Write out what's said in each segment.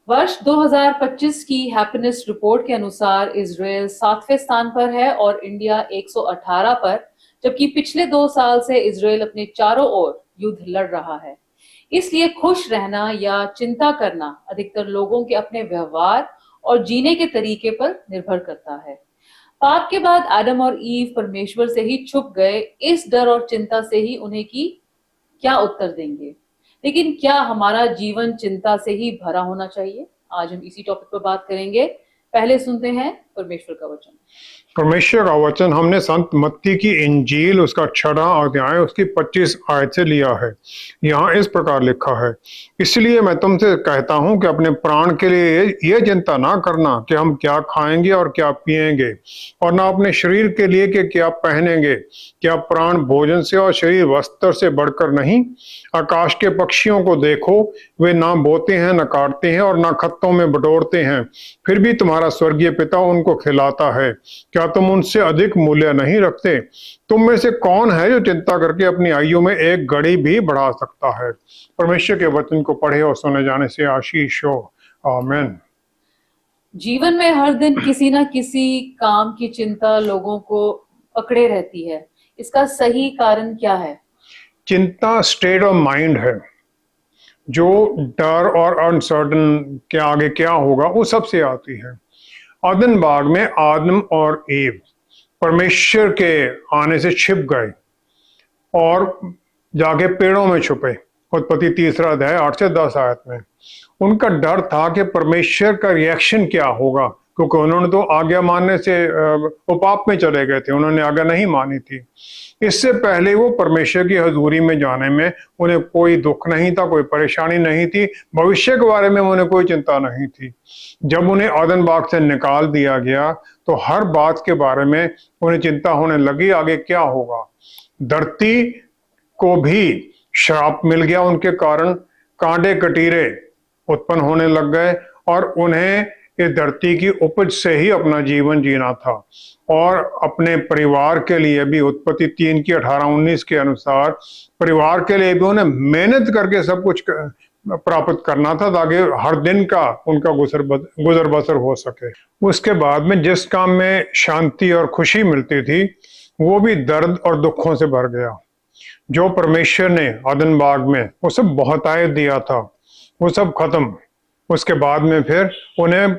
वर्ष 2025 की happiness report के अनुसार इजरायल 7वें स्थान पर है और इंडिया 118 पर, जबकि पिछले 2 साल से इजरायल अपने चारों ओर युद्ध लड़ रहा है। इसलिए खुश रहना या चिंता करना अधिकतर लोगों के अपने व्यवहार और जीने के तरीके पर निर्भर करता है। पाप के बाद आदम और ईव परमेश्वर से ही छुप गए। इस डर और चिंता से ही उन्हें की क्या उत्तर देंगे। लेकिन क्या हमारा जीवन चिंता से ही भरा होना चाहिए? आज हम इसी टॉपिक पर बात करेंगे। पहले सुनते हैं परमेश्वर का वचन। परमेश्वर का वचन हमने संत मत्ती की इंजील उसका 6वां अध्याय उसकी 25 आयत से लिया है। यहाँ इस प्रकार लिखा है, इसलिए मैं तुमसे कहता हूँ कि अपने प्राण के लिए ये चिंता ना करना कि हम क्या खाएंगे और क्या पिएंगे, और ना अपने शरीर के लिए कि क्या पहनेंगे। क्या प्राण भोजन से और शरीर वस्त्र से बढ़कर नहीं? आकाश के पक्षियों को देखो, वे ना बोते हैं, न काटते हैं और ना खत्तों में बटोरते हैं, फिर भी तुम्हारा स्वर्गीय पिता उनको खिलाता है। क्या तुम उनसे अधिक मूल्य नहीं रखते? तुम में से कौन है जो चिंता करके अपनी आयु में एक घड़ी भी बढ़ा सकता है? परमेश्वर के वचन को पढ़े और सुने जाने से आशीष हो। आमीन। जीवन में हर दिन किसी ना किसी काम की चिंता लोगों को पकड़े रहती है। इसका सही कारण क्या है? चिंता स्टेट ऑफ माइंड है, जो डर और अनसर्टन के आगे क्या होगा वो सबसे आती है। आदम बाग में आदम और ईव परमेश्वर के आने से छिप गए और जाके पेड़ों में छुपे। उत्पत्ति 3 अध्याय 8 से 10 आयत में उनका डर था कि परमेश्वर का रिएक्शन क्या होगा, क्योंकि उन्होंने तो आज्ञा मानने से वो पाप में चले गए थे, उन्होंने आज्ञा नहीं मानी थी। इससे पहले वो परमेश्वर की हजूरी में जाने में उन्हें कोई दुख नहीं था, कोई परेशानी नहीं थी, भविष्य के बारे में उन्हें कोई चिंता नहीं थी। जब उन्हें आदम बाग से निकाल दिया गया तो हर बात के बारे में उन्हें चिंता होने लगी, आगे क्या होगा। धरती को भी श्राप मिल गया उनके कारण, कांटे कटीरे उत्पन्न होने लग गए और उन्हें इस धरती की उपज से ही अपना जीवन जीना था और अपने परिवार के लिए भी। उत्पत्ति 3 की 18-19 के अनुसार परिवार के लिए भी उन्हें मेहनत करके सब कुछ प्राप्त करना था, ताकि हर दिन का उनका गुजर बसर हो सके। उसके बाद में जिस काम में शांति और खुशी मिलती थी वो भी दर्द और दुखों से भर गया। जो परमेश्वर ने आदम बाग में वो सब बहुतायत दिया था वो सब खत्म। उसके बाद में फिर उन्हें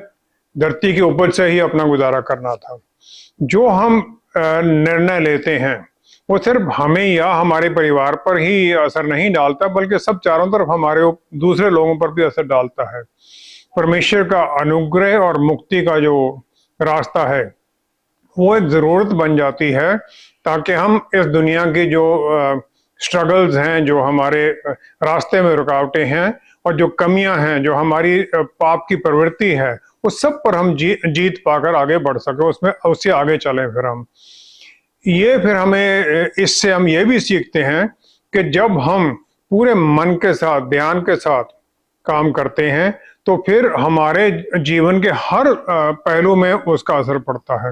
धरती की उपज से ही अपना गुजारा करना था। जो हम निर्णय लेते हैं वो सिर्फ हमें या हमारे परिवार पर ही असर नहीं डालता, बल्कि सब चारों तरफ हमारे दूसरे लोगों पर भी असर डालता है। परमेश्वर का अनुग्रह और मुक्ति का जो रास्ता है वो एक जरूरत बन जाती है, ताकि हम इस दुनिया की जो स्ट्रगल्स हैं, जो हमारे रास्ते में रुकावटें हैं और जो कमियां हैं, जो हमारी पाप की प्रवृत्ति है, उस सब पर हम जीत पाकर आगे बढ़ सके, उसमें उससे आगे चलें। फिर हमें इससे हम ये भी सीखते हैं कि जब हम पूरे मन के साथ, ध्यान के साथ काम करते हैं तो फिर हमारे जीवन के हर पहलू में उसका असर पड़ता है।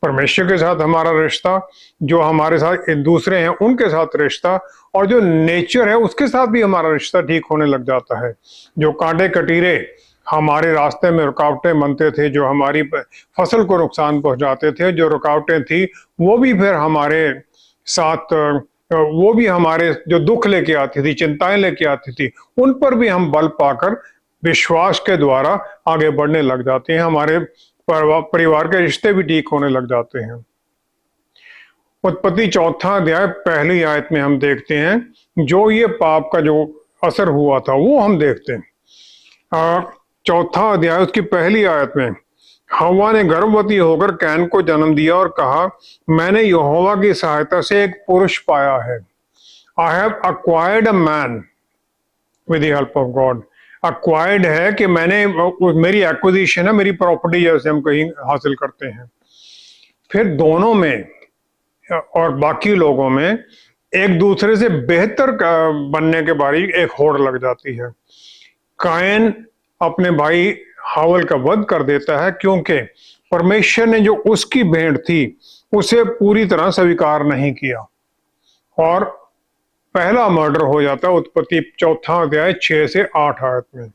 परमेश्वर के साथ हमारा रिश्ता, जो हमारे साथ दूसरे हैं उनके साथ रिश्ता, और जो नेचर है उसके साथ भी हमारा रिश्ता ठीक होने लग जाता है। जो कांटे कटीरे हमारे रास्ते में रुकावटें बनते थे, जो हमारी फसल को नुकसान पहुंचाते थे, जो रुकावटें थी वो भी फिर हमारे साथ, वो भी हमारे जो दुख लेके आती थी, चिंताएं लेके आती थी, उन पर भी हम बल पाकर विश्वास के द्वारा आगे बढ़ने लग जाते हैं। हमारे परिवार के रिश्ते भी ठीक होने लग जाते हैं। उत्पत्ति 4 अध्याय 1 आयत में हम देखते हैं जो ये पाप का जो असर हुआ था वो हम देखते हैं। 4 अध्याय उसकी 1 आयत में हव्वा ने गर्भवती होकर कैन को जन्म दिया और कहा, मैंने यहोवा की सहायता से एक पुरुष पाया है। I have acquired a man with the help of God. Acquired है कि मैंने, मेरी एक्विजिशन है, मेरी प्रॉपर्टी जैसे हम कहीं हासिल करते हैं। फिर दोनों में और बाकी लोगों में एक दूसरे से बेहतर बनने के बारे एक होड़ लग जाती है। कायन अपने भाई हावल का वध कर देता है, क्योंकि परमेश्वर ने जो उसकी भेंट थी उसे पूरी तरह स्वीकार नहीं किया और पहला मर्डर हो जाता है। उत्पत्ति 4 अध्याय 6 से 8 आयत में।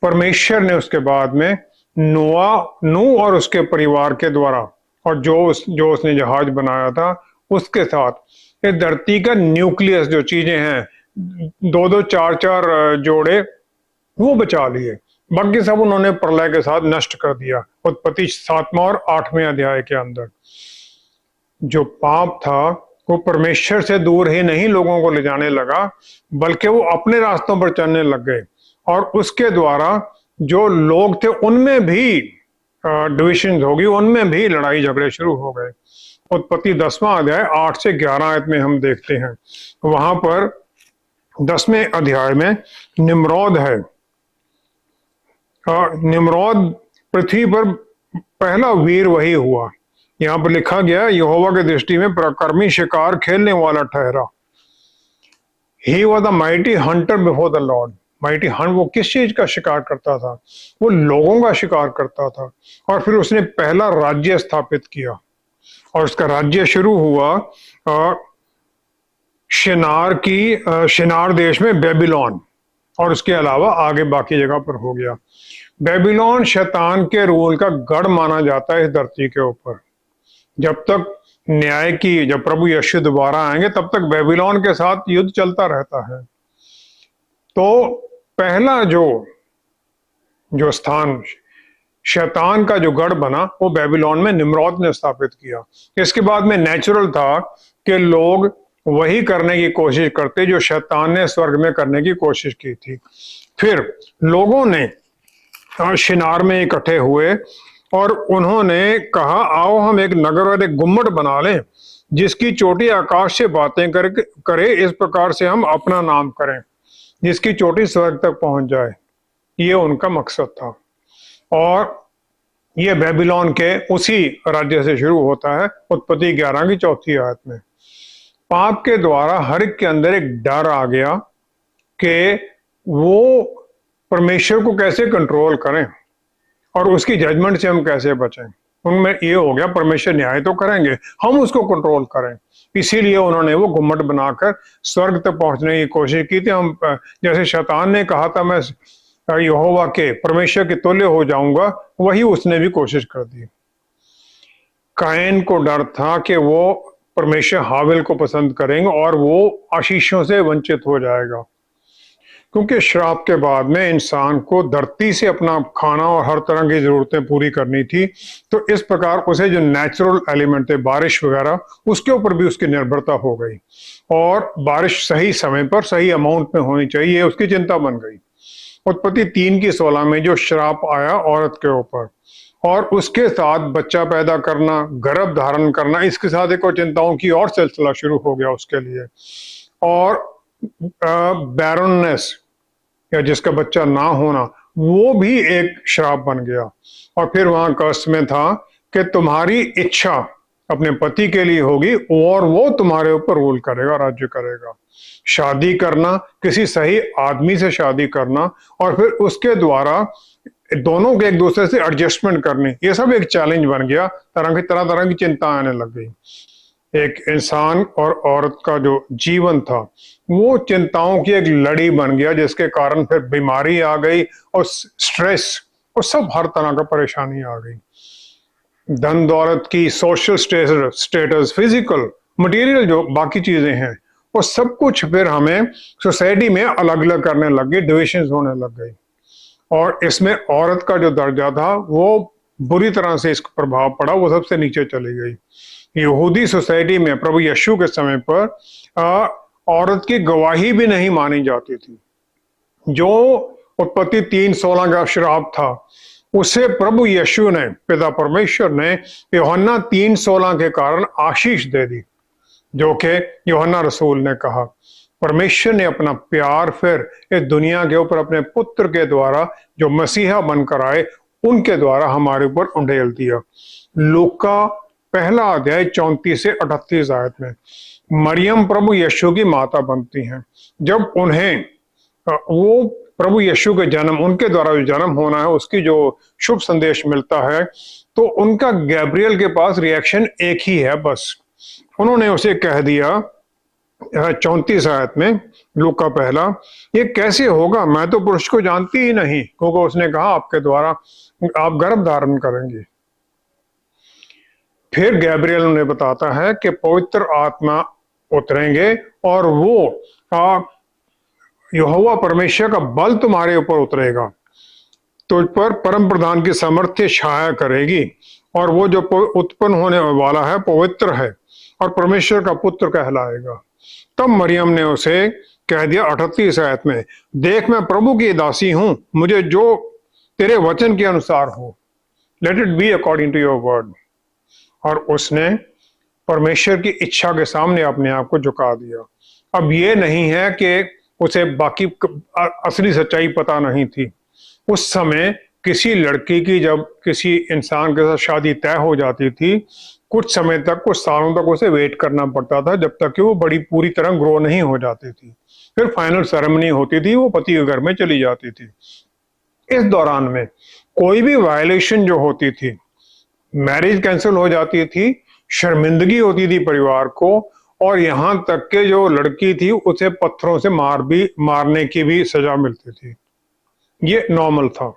परमेश्वर ने उसके बाद में नूह और उसके परिवार के द्वारा और जो उसने जहाज बनाया था उसके साथ इस धरती का न्यूक्लियस जो चीजें हैं, दो दो चार चार जोड़े, वो बचा लिए। बाकी सब उन्होंने प्रलय के साथ नष्ट कर दिया। उत्पत्ति 7वां और 8वें अध्याय के अंदर जो पाप था वो परमेश्वर से दूर ही नहीं लोगों को ले जाने लगा, बल्कि वो अपने रास्तों पर चलने लग गए और उसके द्वारा जो लोग थे उनमें भी डिविजन होगी, उनमें भी लड़ाई झगड़े शुरू हो गए। उत्पत्ति 10वां अध्याय 8 से 11 आयत में हम देखते हैं, वहां पर 10वें अध्याय में निम्रोद है। निम्रोद पृथ्वी पर पहला वीर वही हुआ। यहाँ पर लिखा गया, यहोवा की दृष्टि में पराक्रमी शिकार खेलने वाला ठहरा। He was the mighty Hunter before the Lord. Mighty Hunt, वो किस चीज का शिकार करता था? वो लोगों का शिकार करता था। और फिर उसने पहला राज्य स्थापित किया और उसका राज्य शुरू हुआ शिनार देश में बेबीलोन, और उसके अलावा आगे बाकी जगह पर हो गया। बेबीलोन शैतान के रूल का गढ़ माना जाता है इस धरती के ऊपर। जब तक जब प्रभु यीशु दोबारा आएंगे तब तक बेबीलोन के साथ युद्ध चलता रहता है। तो पहला जो स्थान शैतान का जो गढ़ बना वो बेबीलोन में निम्रोद ने स्थापित किया। इसके बाद में नेचुरल था कि लोग वही करने की कोशिश करते जो शैतान ने स्वर्ग में करने की कोशिश की थी। फिर लोगों ने शिनार में इकट्ठे हुए और उन्होंने कहा, आओ हम एक नगर और एक गुम्मट बना लें जिसकी चोटी आकाश से बातें करे, इस प्रकार से हम अपना नाम करें जिसकी चोटी स्वर्ग तक पहुंच जाए। ये उनका मकसद था। और ये बेबीलोन के उसी राज्य से शुरू होता है। उत्पत्ति 11 की 4थी आयत में पाप के द्वारा हर एक के अंदर एक डर आ गया कि वो परमेश्वर को कैसे कंट्रोल करें और उसकी जजमेंट से हम कैसे बचें। उनमें ये हो गया, परमेश्वर न्याय तो करेंगे, हम उसको कंट्रोल करें। इसीलिए उन्होंने वो गुम्मट बनाकर स्वर्ग तक पहुंचने की कोशिश की थी। हम जैसे शैतान ने कहा था मैं यहोवा के परमेश्वर के तुल्य हो जाऊंगा, वही उसने भी कोशिश कर दी। कायन को डर था कि वो परमेश्वर हाबिल को पसंद करेंगे और वो आशीषों से वंचित हो जाएगा, क्योंकि श्राप के बाद में इंसान को धरती से अपना खाना और हर तरह की जरूरतें पूरी करनी थी। तो इस प्रकार उसे जो नेचुरल एलिमेंट थे, बारिश वगैरह, उसके ऊपर भी उसकी निर्भरता हो गई और बारिश सही समय पर सही अमाउंट में होनी चाहिए, उसकी चिंता बन गई। उत्पत्ति 3 की 16 में जो श्राप आया औरत के ऊपर और उसके साथ बच्चा पैदा करना, गर्भ धारण करना, इसके साथ एक और चिंताओं की और सिलसिला शुरू हो गया उसके लिए। और बैरननेस या जिसका बच्चा ना होना, वो भी एक श्राप बन गया। और फिर वहां कर्स में था कि तुम्हारी इच्छा अपने पति के लिए होगी और वो तुम्हारे ऊपर रूल करेगा, राज्य करेगा। शादी करना, किसी सही आदमी से शादी करना और फिर उसके द्वारा दोनों के एक दूसरे से एडजस्टमेंट करनी, ये सब एक चैलेंज बन गया। तरह तरह की चिंता आने लग गई। एक इंसान और औरत का जो जीवन था वो चिंताओं की एक लड़ी बन गया, जिसके कारण फिर बीमारी आ गई और स्ट्रेस और सब हर तरह का परेशानी आ गई। धन दौलत की, सोशल स्टेटस, फिजिकल मटेरियल जो बाकी चीजें हैं, वो सब कुछ फिर हमें सोसाइटी में अलग अलग करने लग गई, डिविजन होने लग गई। और इसमें औरत का जो दर्जा था वो बुरी तरह से इसका प्रभाव पड़ा, वो सबसे नीचे चली गई। यहूदी सोसाइटी में प्रभु यीशु के समय पर औरत की गवाही भी नहीं मानी जाती थी। जो उत्पत्ति 3:16 का श्राप था उसे प्रभु यीशु ने, पिता परमेश्वर ने यूहन्ना 3:16 के कारण आशीष दे दी, जो कि यूहन्ना रसूल ने कहा। परमेश्वर ने अपना प्यार फिर इस दुनिया के ऊपर अपने पुत्र के द्वारा जो मसीहा बनकर आए उनके द्वारा हमारे ऊपर उंडेल दिया। लूका 1 अध्याय 34 से 38 आयत में मरियम प्रभु यीशु की माता बनती हैं। जब उन्हें वो प्रभु यीशु के जन्म, उनके द्वारा जो जन्म होना है उसकी जो शुभ संदेश मिलता है, तो उनका गैब्रियल के पास रिएक्शन एक ही है, बस उन्होंने उसे कह दिया 34 आयत में, लूका पहला, ये कैसे होगा, मैं तो पुरुष को जानती ही नहीं, क्योंकि उसने कहा आपके द्वारा आप गर्भ धारण करेंगे। फिर गैब्रियल उन्हें बताता है कि पवित्र आत्मा उतरेंगे और वो यहोवा परमेश्वर का बल तुम्हारे ऊपर उतरेगा, तुझ पर परम प्रधान की सामर्थ्य छाया करेगी, और वो जो उत्पन्न होने वाला है पवित्र है और परमेश्वर का पुत्र कहलाएगा। तब मरियम ने उसे कह दिया 38 आयत में, देख मैं प्रभु की दासी हूं, मुझे जो तेरे वचन के अनुसार हो, let it be according to your word. और उसने परमेश्वर की इच्छा के सामने अपने आप को झुका दिया। अब ये नहीं है कि उसे बाकी असली सच्चाई पता नहीं थी। उस समय किसी लड़की की जब किसी इंसान के साथ शादी तय हो जाती थी, कुछ समय तक, कुछ सालों तक उसे वेट करना पड़ता था जब तक कि वो बड़ी पूरी तरह ग्रो नहीं हो जाती थी। फिर फाइनल सेरेमनी होती थी, वो पति के घर में चली जाती थी। इस दौरान में कोई भी वायलेशन जो होती थी, मैरिज कैंसिल हो जाती थी, शर्मिंदगी होती थी परिवार को, और यहां तक के जो लड़की थी उसे पत्थरों से मारने की भी सजा मिलती थी। ये नॉर्मल था।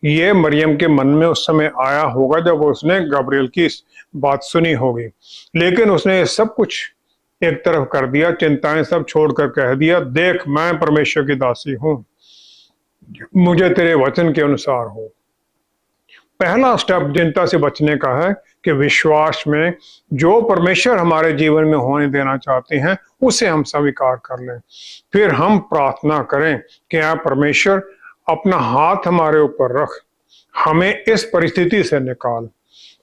ये मरियम के मन में उस समय आया होगा जब उसने गब्रियल की बात सुनी होगी, लेकिन उसने सब कुछ एक तरफ कर दिया, चिंताएं सब छोड़कर कह दिया, देख मैं परमेश्वर की दासी हूं, मुझे तेरे वचन के अनुसार हो। पहला स्टेप चिंता से बचने का है कि विश्वास में जो परमेश्वर हमारे जीवन में होने देना चाहते हैं उसे हम स्वीकार कर लें। फिर हम प्रार्थना करें कि आप परमेश्वर अपना हाथ हमारे ऊपर रख, हमें इस परिस्थिति से निकाल।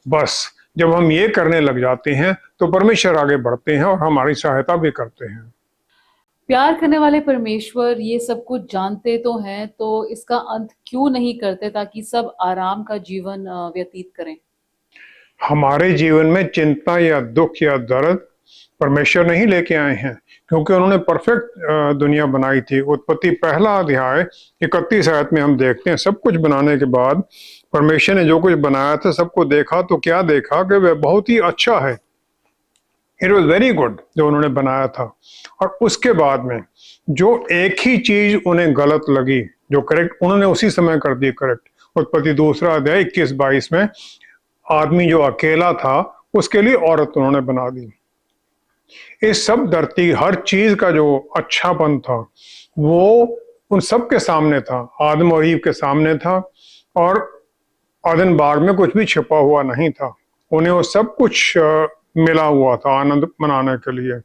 बस जब हम ये करने लग जाते हैं तो परमेश्वर आगे बढ़ते हैं और हमारी सहायता भी करते हैं। प्यार करने वाले परमेश्वर ये सब कुछ जानते तो हैं, तो इसका अंत क्यों नहीं करते ताकि सब आराम का जीवन व्यतीत करें? हमारे जीवन में चिंता या दुख या दर्द परमेश्वर नहीं लेके आए हैं, क्योंकि उन्होंने परफेक्ट दुनिया बनाई थी। उत्पत्ति पहला अध्याय 31 आयत में हम देखते हैं, सब कुछ बनाने के बाद परमेश्वर ने जो कुछ बनाया था सबको देखा, तो क्या देखा कि वह बहुत ही अच्छा है। इट वॉज वेरी गुड जो उन्होंने बनाया था। और उसके बाद में जो एक ही चीज उन्हें गलत लगी, जो करेक्ट उन्होंने उसी समय कर दी करेक्ट। उत्पत्ति दूसरा अध्याय 21-22 में आदमी जो अकेला था उसके लिए औरत उन्होंने बना दी। इस सब धरती हर चीज का जो अच्छापन था वो उन सब के सामने था, आदम और ईव के सामने था, और आदन बाग में कुछ भी छिपा हुआ नहीं था। उन्हें वो सब कुछ मिला हुआ था आनंद मनाने के लिए।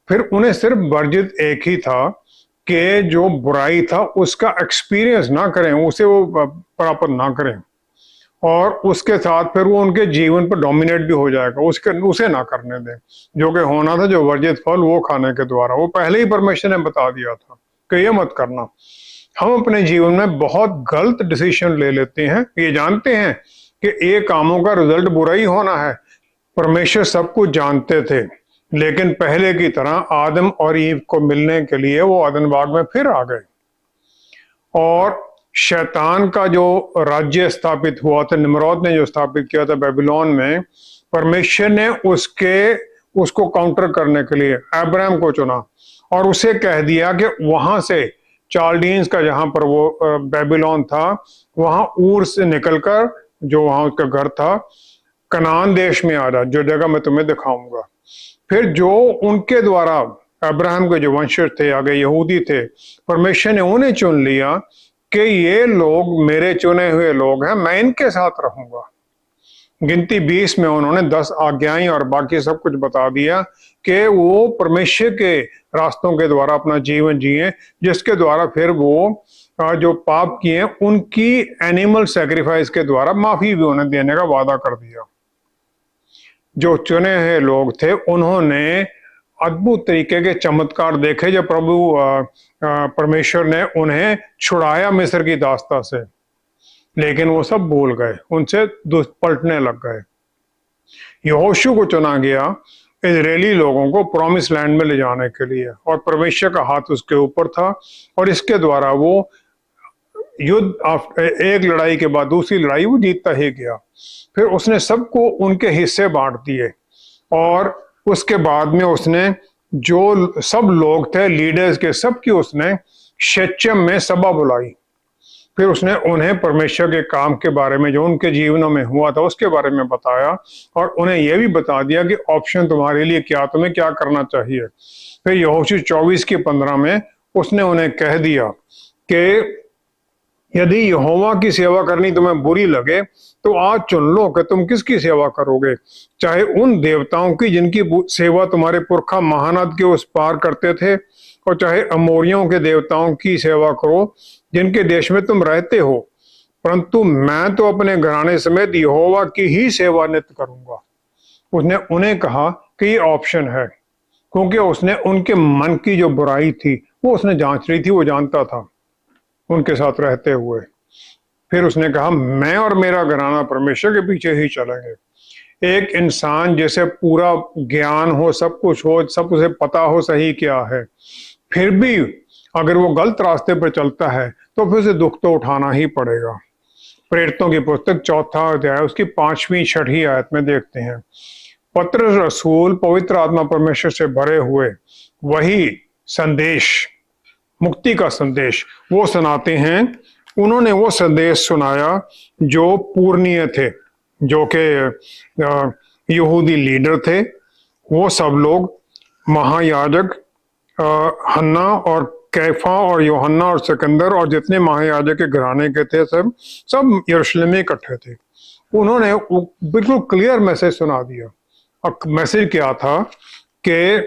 फिर उन्हें सिर्फ वर्जित एक ही था कि जो बुराई था उसका एक्सपीरियंस ना करें, उसे वो प्राप्त ना करें, और उसके साथ फिर वो उनके जीवन पर डोमिनेट भी हो जाएगा, उसे ना करने दें। जो कि होना था, जो वर्जित फल वो खाने के द्वारा, वो पहले ही परमेश्वर ने बता दिया था कि ये मत करना। हम अपने जीवन में बहुत गलत डिसीजन ले लेते हैं, ये जानते हैं कि ये कामों का रिजल्ट बुरा ही होना है। परमेश्वर सब कुछ जानते थे, लेकिन पहले की तरह आदम और ईव को मिलने के लिए वो आदम बाग में फिर आ गए। और शैतान का जो राज्य स्थापित हुआ था, निम्रोद ने जो स्थापित किया था बेबीलोन में, परमेश्वर ने उसको काउंटर करने के लिए अब्राहम को चुना और उसे कह दिया कि वहां से चाल्डीन्स का जहां पर वो बेबीलोन था, वहां ऊर से निकलकर जो वहां उसका घर था, कनान देश में आ जा, जो जगह मैं तुम्हें दिखाऊंगा। फिर जो उनके द्वारा अब्राहम के जो वंशज थे, आगे यहूदी थे, परमेश्वर ने उन्हें चुन लिया कि ये लोग मेरे चुने हुए लोग हैं, मैं इनके साथ रहूंगा। गिनती 20 में उन्होंने 10 आज्ञाएं और बाकी सब कुछ बता दिया कि वो परमेश्वर के रास्तों के द्वारा अपना जीवन जिए, जिसके द्वारा फिर वो जो पाप किए उनकी एनिमल सैक्रिफाइस के द्वारा माफी भी उन्हें देने का वादा कर दिया। जो चुने हुए लोग थे उन्होंने अद्भुत तरीके के चमत्कार देखे, जब प्रभु परमेश्वर ने उन्हें छुड़ाया मिस्र की दास्ता से, लेकिन वो सब भूल गए, उनसे पलटने लग गए। यहोशू को चुना गया इजरायली लोगों को प्रॉमिस लैंड में ले जाने के लिए, और परमेश्वर का हाथ उसके ऊपर था, और इसके द्वारा वो युद्ध, एक लड़ाई के बाद दूसरी लड़ाई वो जीतता ही गया। फिर उसने सबको उनके हिस्से बांट दिए, और उसके बाद में उसने जो सब लोग थे लीडर्स के, सबकी उसने शेचम में सभा बुलाई। फिर उसने उन्हें परमेश्वर के काम के बारे में जो उनके जीवनों में हुआ था उसके बारे में बताया, और उन्हें यह भी बता दिया कि ऑप्शन तुम्हारे लिए क्या, तुम्हें क्या करना चाहिए। फिर यहोशू 24:15 में उसने उन्हें कह दिया कि यदि यहोवा की सेवा करनी तुम्हें बुरी लगे तो आज चुन लो कि तुम किसकी सेवा करोगे, चाहे उन देवताओं की जिनकी सेवा तुम्हारे पुरखा महानद के उस पार करते थे, और चाहे अमोरियों के देवताओं की सेवा करो जिनके देश में तुम रहते हो, परंतु मैं तो अपने घराने समेत यहोवा की ही सेवा नित्य करूंगा। उसने उन्हें कहा कि ये ऑप्शन है, क्योंकि उसने उनके मन की जो बुराई थी वो उसने जांच रही थी, वो जानता था उनके साथ रहते हुए। फिर उसने कहा मैं और मेरा घराना परमेश्वर के पीछे ही चलेंगे। एक इंसान जैसे पूरा ज्ञान हो, सब कुछ हो, सब उसे पता हो सही क्या है, फिर भी अगर वो गलत रास्ते पर चलता है तो फिर उसे दुख तो उठाना ही पड़ेगा। प्रेरितों की पुस्तक 4 अध्याय उसकी 5वीं-6वीं आयत में देखते हैं, पतरस रसूल पवित्र आत्मा परमेश्वर से भरे हुए वही संदेश, मुक्ति का संदेश वो सुनाते हैं। उन्होंने वो संदेश सुनाया जो पूर्णीय थे, जो कि यहूदी लीडर थे। वो सब लोग महायाजक हन्ना और कैफा और यूहन्ना और सिकंदर और जितने महायाजक के घराने के थे, सब यरूशलेम में इकट्ठे थे। उन्होंने बिल्कुल क्लियर मैसेज सुना दिया। और मैसेज क्या था कि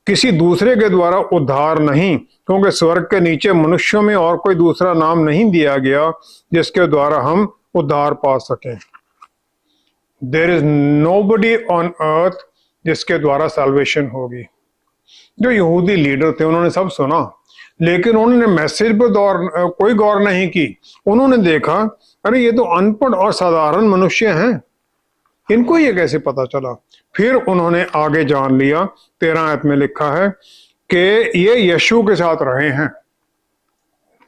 किसी दूसरे के द्वारा उद्धार नहीं, क्योंकि स्वर्ग के नीचे मनुष्यों में और कोई दूसरा नाम नहीं दिया गया जिसके द्वारा हम उद्धार पा सकें। There is nobody on earth जिसके द्वारा सैल्वेशन होगी। जो यहूदी लीडर थे उन्होंने सब सुना, लेकिन उन्होंने मैसेज पर कोई गौर नहीं की। उन्होंने देखा अरे ये तो अनपढ़ और साधारण मनुष्य हैं, इनको ये कैसे पता चला। फिर उन्होंने आगे जान लिया, 13 आयत में लिखा है कि ये यीशु के साथ रहे हैं।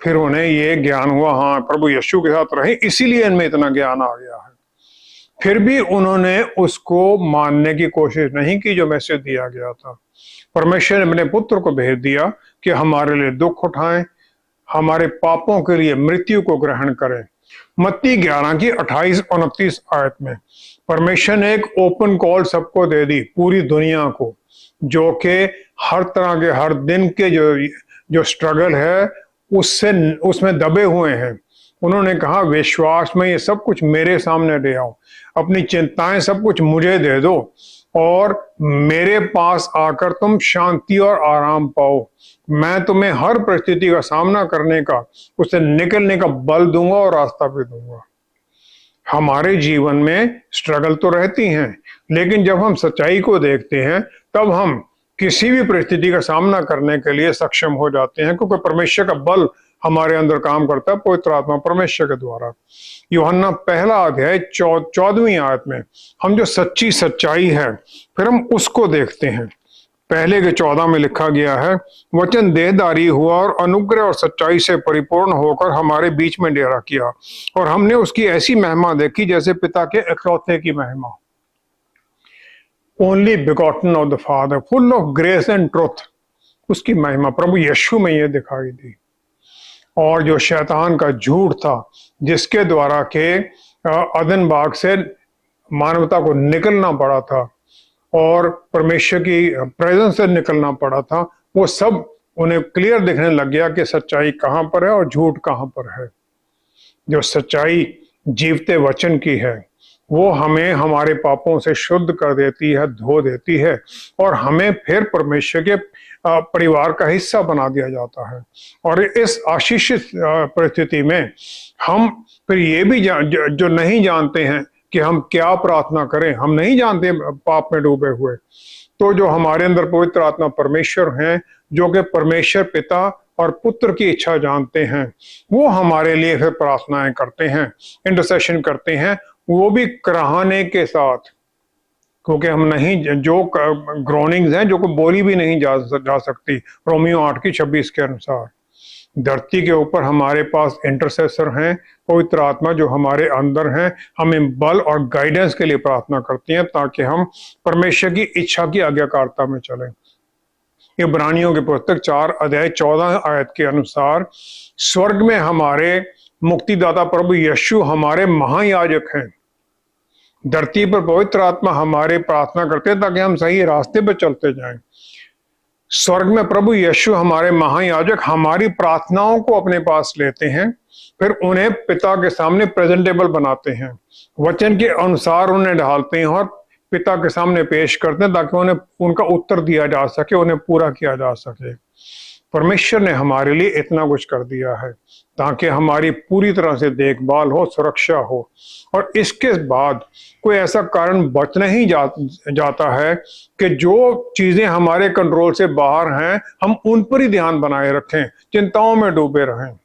फिर उन्हें ये ज्ञान हुआ, हाँ प्रभु यीशु के साथ रहे, इसीलिए इनमें इतना ज्ञान आ गया है। फिर भी उन्होंने उसको मानने की कोशिश नहीं की जो मैसेज दिया गया था। परमेश्वर ने अपने पुत्र को भेज दिया कि हमारे लिए दुख उठाएं, हमारे पापों के लिए मृत्यु को ग्रहण करें। मत्ती 11:28-29 आयत में परमेश्वर ने एक ओपन कॉल सबको दे दी, पूरी दुनिया को, जो कि हर तरह के हर दिन के जो स्ट्रगल है उसमें दबे हुए हैं। उन्होंने कहा विश्वास में ये सब कुछ मेरे सामने ले आओ, अपनी चिंताएं सब कुछ मुझे दे दो और मेरे पास आकर तुम शांति और आराम पाओ। मैं तुम्हें हर परिस्थिति का सामना करने का, उससे निकलने का बल दूंगा और रास्ता भी दूंगा। हमारे जीवन में स्ट्रगल तो रहती हैं, लेकिन जब हम सच्चाई को देखते हैं तब हम किसी भी परिस्थिति का सामना करने के लिए सक्षम हो जाते हैं, क्योंकि परमेश्वर का बल हमारे अंदर काम करता है पवित्र आत्मा परमेश्वर के द्वारा। यूहन्ना 1 अध्याय 14वीं आयत में हम जो सच्ची सच्चाई है फिर हम उसको देखते हैं। 1:14 में लिखा गया है, वचन देहधारी हुआ और अनुग्रह और सच्चाई से परिपूर्ण होकर हमारे बीच में डेरा किया, और हमने उसकी ऐसी महिमा देखी जैसे पिता के इकलौते की महिमा। Only begotten of the father, full of grace and truth, उसकी महिमा प्रभु यीशु में ये दिखाई दी। और जो शैतान का झूठ था, जिसके द्वारा के अदन बाग से मानवता को निकलना पड़ा था और परमेश्वर की प्रेजेंस से निकलना पड़ा था, वो सब उन्हें क्लियर दिखने लग गया कि सच्चाई कहाँ पर है और झूठ कहाँ पर है। जो सच्चाई जीवते वचन की है वो हमें हमारे पापों से शुद्ध कर देती है, धो देती है, और हमें फिर परमेश्वर के परिवार का हिस्सा बना दिया जाता है। और इस आशीषित परिस्थिति में हम फिर ये भी जो नहीं जानते हैं कि हम क्या प्रार्थना करें, हम नहीं जानते पाप में डूबे हुए, तो जो हमारे अंदर पवित्र आत्मा परमेश्वर हैं, जो कि परमेश्वर पिता और पुत्र की इच्छा जानते हैं, वो हमारे लिए फिर प्रार्थनाएं करते हैं, इंटरसेशन करते हैं, वो भी कराहने के साथ, क्योंकि हम नहीं, जो ग्रोनिंग्स हैं जो को बोली भी नहीं जा सकती, रोमियो 8:26 के अनुसार। धरती के ऊपर हमारे पास इंटरसेसर हैं, पवित्र आत्मा जो हमारे अंदर हैं, हमें बल और गाइडेंस के लिए प्रार्थना करती हैं ताकि हम परमेश्वर की इच्छा की आज्ञाकारिता में चलें। इब्रानियों की पुस्तक 4 अध्याय 14 आयत के अनुसार स्वर्ग में हमारे मुक्तिदाता प्रभु यीशु हमारे महायाजक हैं। धरती पर पवित्र आत्मा हमारे प्रार्थना करते हैं ताकि हम सही रास्ते पर चलते जाएं। स्वर्ग में प्रभु यीशु हमारे महायाजक हमारी प्रार्थनाओं को अपने पास लेते हैं, फिर उन्हें पिता के सामने प्रेजेंटेबल बनाते हैं, वचन के अनुसार उन्हें ढालते हैं और पिता के सामने पेश करते हैं ताकि उन्हें उनका उत्तर दिया जा सके, उन्हें पूरा किया जा सके। परमेश्वर ने हमारे लिए इतना कुछ कर दिया है ताकि हमारी पूरी तरह से देखभाल हो, सुरक्षा हो। और इसके बाद कोई ऐसा कारण बच नहीं जाता है कि जो चीजें हमारे कंट्रोल से बाहर हैं हम उन पर ही ध्यान बनाए रखें, चिंताओं में डूबे रहें।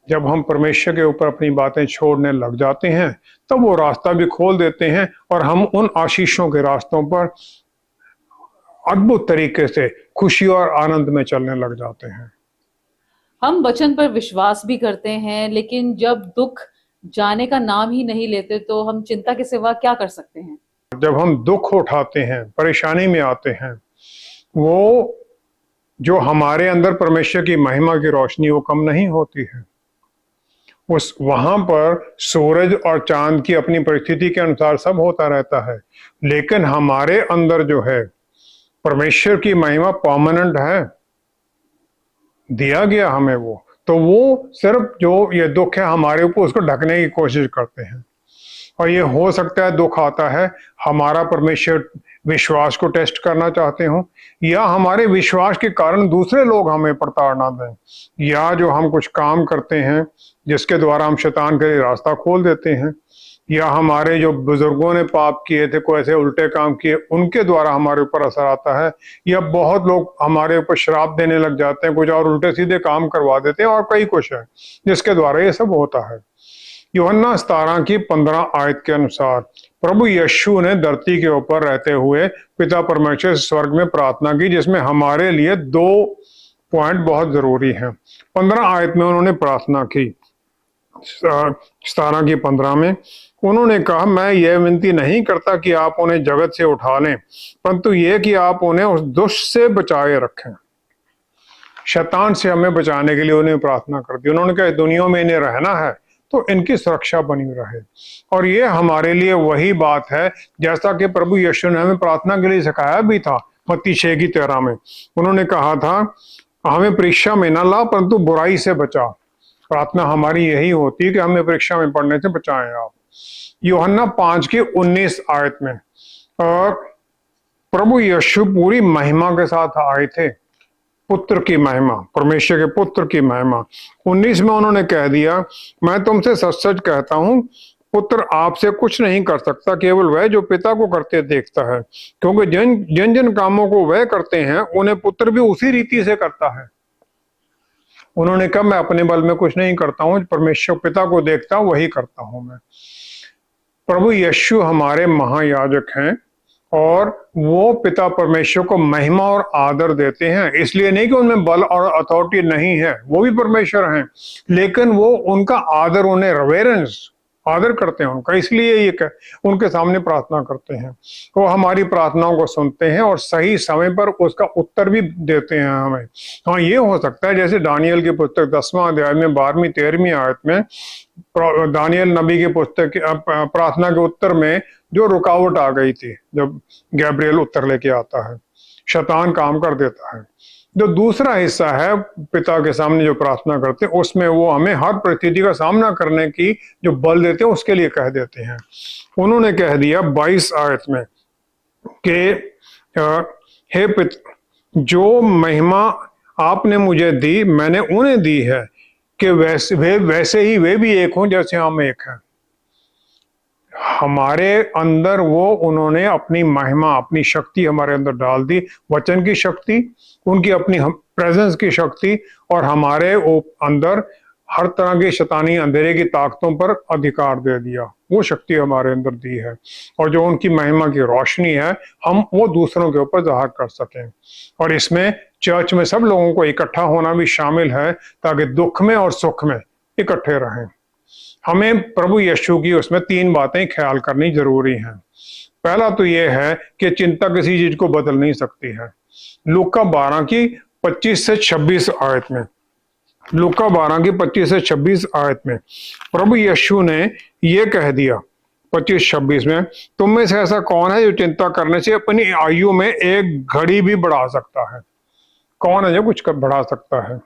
जब हम परमेश्वर के ऊपर अपनी बातें छोड़ने लग जाते हैं तब वो रास्ता भी खोल देते हैं और हम उन आशीषों के रास्तों पर अद्भुत तरीके से खुशी और आनंद में चलने लग जाते हैं। हम वचन पर विश्वास भी करते हैं, लेकिन जब दुख जाने का नाम ही नहीं लेते तो हम चिंता के सिवा क्या कर सकते हैं? जब हम दुख उठाते हैं, परेशानी में आते हैं, वो जो हमारे अंदर परमेश्वर की महिमा की रोशनी वो कम नहीं होती है। उस वहां पर सूरज और चांद की अपनी परिस्थिति के अनुसार सब होता रहता है, लेकिन हमारे अंदर जो है परमेश्वर की महिमा परमानेंट है, दिया गया हमें वो। तो वो सिर्फ जो ये दुख है हमारे ऊपर उसको ढकने की कोशिश करते हैं। और ये हो सकता है दुख आता है हमारा परमेश्वर विश्वास को टेस्ट करना चाहते हो, या हमारे विश्वास के कारण दूसरे लोग हमें प्रताड़ना दें, या जो हम कुछ काम करते हैं जिसके द्वारा हम शैतान के लिए रास्ता खोल देते हैं, या हमारे जो बुजुर्गों ने पाप किए थे, कोई ऐसे उल्टे काम किए, उनके द्वारा हमारे ऊपर असर आता है, या बहुत लोग हमारे ऊपर श्राप देने लग जाते हैं, कुछ और उल्टे सीधे काम करवा देते हैं, और कई कुछ है जिसके द्वारा ये सब होता है। यूहन्ना 17 की 15 आयत के अनुसार प्रभु यीशु ने धरती के ऊपर रहते हुए पिता परमेश्वर से स्वर्ग में प्रार्थना की, जिसमें हमारे लिए 2 पॉइंट बहुत जरूरी हैं। 15 आयत में उन्होंने प्रार्थना की, 17 की 15 में उन्होंने कहा, मैं यह विनती नहीं करता कि आप उन्हें जगत से उठा लें, परंतु यह कि आप उन्हें उस दुष्ट से बचाए रखें। शैतान से हमें बचाने के लिए उन्हें प्रार्थना कर दी। उन्होंने कहा दुनिया में इन्हें रहना है तो इनकी सुरक्षा बनी रहे। और ये हमारे लिए वही बात है जैसा कि प्रभु यीशु ने हमें प्रार्थना के लिए सिखाया भी था। मत्ती 6 की 13 में उन्होंने कहा था, हमें परीक्षा में न ला परंतु बुराई से बचा। प्रार्थना हमारी यही होती है कि हमें परीक्षा में पढ़ने से बचाएं आप। यूहन्ना 5 की 19 आयत में प्रभु यीशु पूरी महिमा के साथ आए थे, पुत्र की महिमा, परमेश्वर के पुत्र की महिमा। 19 में उन्होंने कह दिया, मैं तुमसे सच सच कहता हूं, पुत्र आपसे कुछ नहीं कर सकता, केवल वह जो पिता को करते देखता है, क्योंकि जिन जिन कामों को वह करते हैं उन्हें पुत्र भी उसी रीति से करता है। उन्होंने कहा, मैं अपने बल में कुछ नहीं करता हूं, परमेश्वर पिता को देखता हूं वही करता हूं मैं। प्रभु यीशु हमारे महायाजक हैं और वो पिता परमेश्वर को महिमा और आदर देते हैं। इसलिए नहीं कि उनमें बल और अथॉरिटी नहीं है, वो भी परमेश्वर हैं, लेकिन वो उनका आदर, उन्हें रेवरेंस, आदर करते हैं उनका, इसलिए ये उनके सामने प्रार्थना करते हैं। वो हमारी प्रार्थनाओं को सुनते हैं और सही समय पर उसका उत्तर भी देते हैं हमें। हाँ, ये हो सकता है जैसे दानियल की पुस्तक 10वां अध्याय में 12वीं 13वीं आयत में दानियल नबी की पुस्तक प्रार्थना के उत्तर में जो रुकावट आ गई थी, जब गैब्रियल उत्तर लेके आता है, शैतान काम कर देता है। जो दूसरा हिस्सा है पिता के सामने जो प्रार्थना करते हैं, उसमें वो हमें हर परिस्थिति का सामना करने की जो बल देते हैं उसके लिए कह देते हैं। उन्होंने कह दिया 22 आयत में कि हे पिता, जो महिमा आपने मुझे दी मैंने उन्हें दी है कि वैसे ही वे भी एक हों जैसे हम एक हैं। हमारे अंदर वो उन्होंने अपनी महिमा, अपनी शक्ति हमारे अंदर डाल दी, वचन की शक्ति, उनकी अपनी प्रेजेंस की शक्ति, और हमारे अंदर हर तरह के शैतानी अंधेरे की ताकतों पर अधिकार दे दिया। वो शक्ति हमारे अंदर दी है और जो उनकी महिमा की रोशनी है हम वो दूसरों के ऊपर जाहिर कर सकें। और इसमें चर्च में सब लोगों को इकट्ठा होना भी शामिल है ताकि दुख में और सुख में इकट्ठे रहें। हमें प्रभु यीशु की उसमें 3 बातें ख्याल करनी जरूरी हैं। पहला तो ये है कि चिंता किसी चीज को बदल नहीं सकती है। लूका 12 की 25 से 26 आयत में, लूका 12 की 25 से 26 आयत में प्रभु यीशु ने ये कह दिया 25-26 में, तुम में से ऐसा कौन है जो चिंता करने से अपनी आयु में एक घड़ी भी बढ़ा सकता है? कौन है जो कुछ बढ़ा सकता है?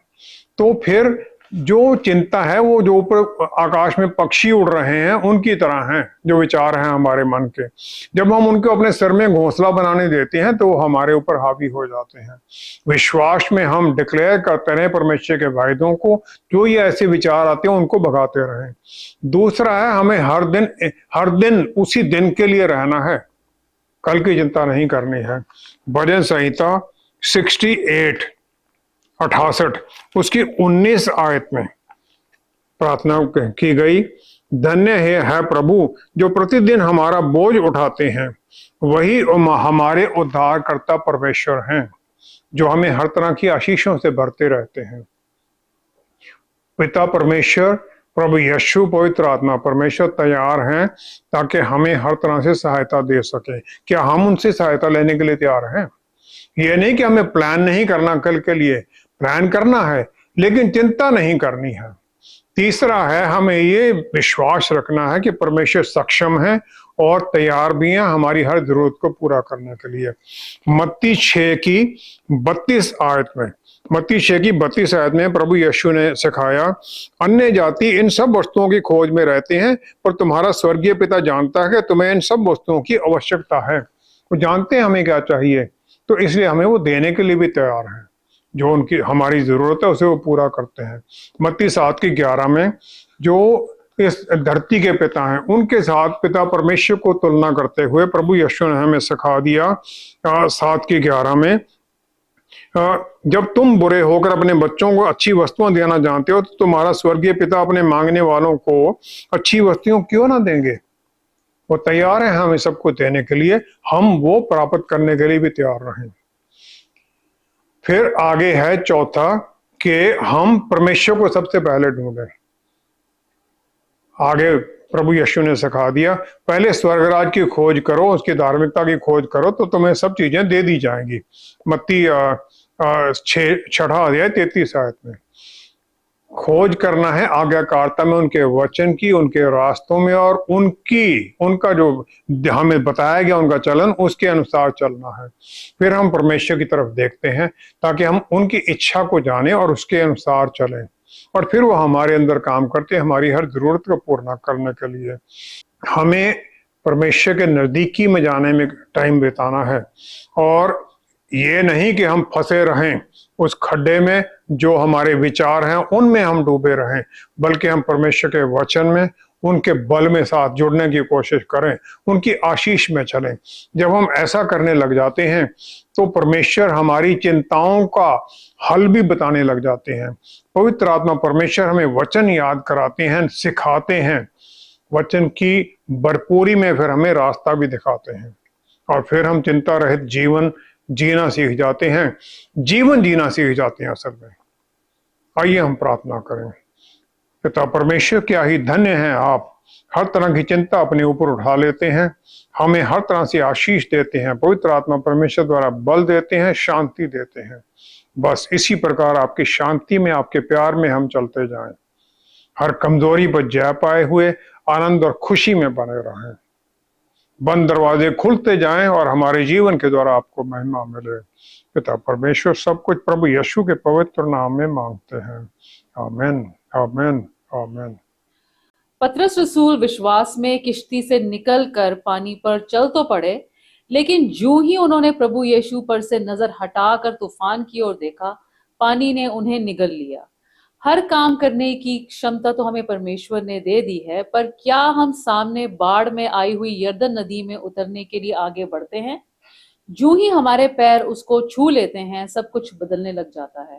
तो फिर जो चिंता है वो जो ऊपर आकाश में पक्षी उड़ रहे हैं उनकी तरह हैं, जो विचार हैं हमारे मन के। जब हम उनको अपने सिर में घोंसला बनाने देते हैं तो वो हमारे ऊपर हावी हो जाते हैं। विश्वास में हम डिक्लेयर करते रहे परमेश्वर के वायदों को, जो ये ऐसे विचार आते हैं उनको भगाते रहें। दूसरा है हमें हर दिन उसी दिन के लिए रहना है, कल की चिंता नहीं करनी है। भजन संहिता 68 उसकी 19 आयत में प्रार्थना की गई, धन्य है प्रभु जो प्रतिदिन हमारा बोझ उठाते हैं, वही हमारे उद्धारकर्ता परमेश्वर हैं, जो हमें हर तरह की आशीषों से भरते रहते हैं। पिता परमेश्वर, प्रभु यीशु, पवित्र आत्मा परमेश्वर तैयार हैं ताकि हमें हर तरह से सहायता दे सके। क्या हम उनसे सहायता लेने के लिए तैयार हैं? ये नहीं कि हमें प्लान नहीं करना, कल के लिए प्लान करना है लेकिन चिंता नहीं करनी है। तीसरा है हमें ये विश्वास रखना है कि परमेश्वर सक्षम है और तैयार भी हैं हमारी हर जरूरत को पूरा करने के लिए। मत्ती 6 की 32 आयत में, मत्ती 6 की 32 आयत में प्रभु यीशु ने सिखाया, अन्य जाति इन सब वस्तुओं की खोज में रहते हैं पर तुम्हारा स्वर्गीय पिता जानता है कि तुम्हें इन सब वस्तुओं की आवश्यकता है। वो जानते हैं हमें क्या चाहिए, तो इसलिए हमें वो देने के लिए भी तैयार है। जो उनकी हमारी जरूरत है उसे वो पूरा करते हैं। मत्ती 7 की 11 में जो इस धरती के पिता हैं उनके साथ पिता परमेश्वर को तुलना करते हुए प्रभु यीशु ने हमें सिखा दिया 7 की 11 में, जब तुम बुरे होकर अपने बच्चों को अच्छी वस्तुएं देना जानते हो तो तुम्हारा स्वर्गीय पिता अपने मांगने वालों को अच्छी वस्तुएं क्यों ना देंगे? वो तैयार है हमें सबको देने के लिए, हम वो प्राप्त करने के लिए भी तैयार रहें। फिर आगे है चौथा कि हम परमेश्वर को सबसे पहले ढूंढें। आगे प्रभु यीशु ने सिखा दिया, पहले स्वर्गराज की खोज करो, उसकी धार्मिकता की खोज करो तो तुम्हें सब चीजें दे दी जाएंगी। मत्ती 6 अध्याय 33 आयत में खोज करना है आज्ञाकारिता में, उनके वचन की, उनके रास्तों में, और उनका जो हमें बताया गया उनका चलन, उसके अनुसार चलना है। फिर हम परमेश्वर की तरफ देखते हैं ताकि हम उनकी इच्छा को जानें और उसके अनुसार चलें, और फिर वो हमारे अंदर काम करते हैं हमारी हर जरूरत को पूर्ण करने के लिए। हमें परमेश्वर के नजदीकी में जाने में टाइम बिताना है, और ये नहीं कि हम फंसे रहें उस खड्डे में जो हमारे विचार हैं उनमें हम डूबे रहें, बल्कि हम परमेश्वर के वचन में, उनके बल में साथ जुड़ने की कोशिश करें, उनकी आशीष में चलें। जब हम ऐसा करने लग जाते हैं तो परमेश्वर हमारी चिंताओं का हल भी बताने लग जाते हैं। पवित्र आत्मा परमेश्वर हमें वचन याद कराते हैं, सिखाते हैं, वचन की भरपूरी में फिर हमें रास्ता भी दिखाते हैं, और फिर हम चिंता रहित जीवन जीना सीख जाते हैं, जीवन जीना सीख जाते हैं असल में। आइए हम प्रार्थना करें। पिता परमेश्वर, क्या ही धन्य हैं आप, हर तरह की चिंता अपने ऊपर उठा लेते हैं, हमें हर तरह से आशीष देते हैं, पवित्र आत्मा परमेश्वर द्वारा बल देते हैं, शांति देते हैं। बस इसी प्रकार आपकी शांति में, आपके प्यार में हम चलते जाएं, हर कमजोरी पर जय पाए हुए आनंद और खुशी में बने रहें। बंद दरवाजे खुलते जाएं और हमारे जीवन के द्वारा आपको महिमा मिले। पिता परमेश्वर सब कुछ प्रभु यीशु के पवित्र नाम में मांगते हैं, आमीन, आमीन, आमीन। पतरस रसूल विश्वास में किश्ती से निकलकर पानी पर चल तो पड़े, लेकिन जो ही उन्होंने प्रभु यीशु पर से नजर हटाकर तूफान की ओर देखा, पानी ने उन्हें निगल लिया। हर काम करने की क्षमता तो हमें परमेश्वर ने दे दी है, पर क्या हम सामने बाढ़ में आई हुई यरदन नदी में उतरने के लिए आगे बढ़ते हैं? जो ही हमारे पैर उसको छू लेते हैं, सब कुछ बदलने लग जाता है।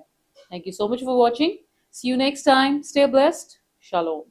Thank you so much for watching. See you next time. Stay blessed. Shalom.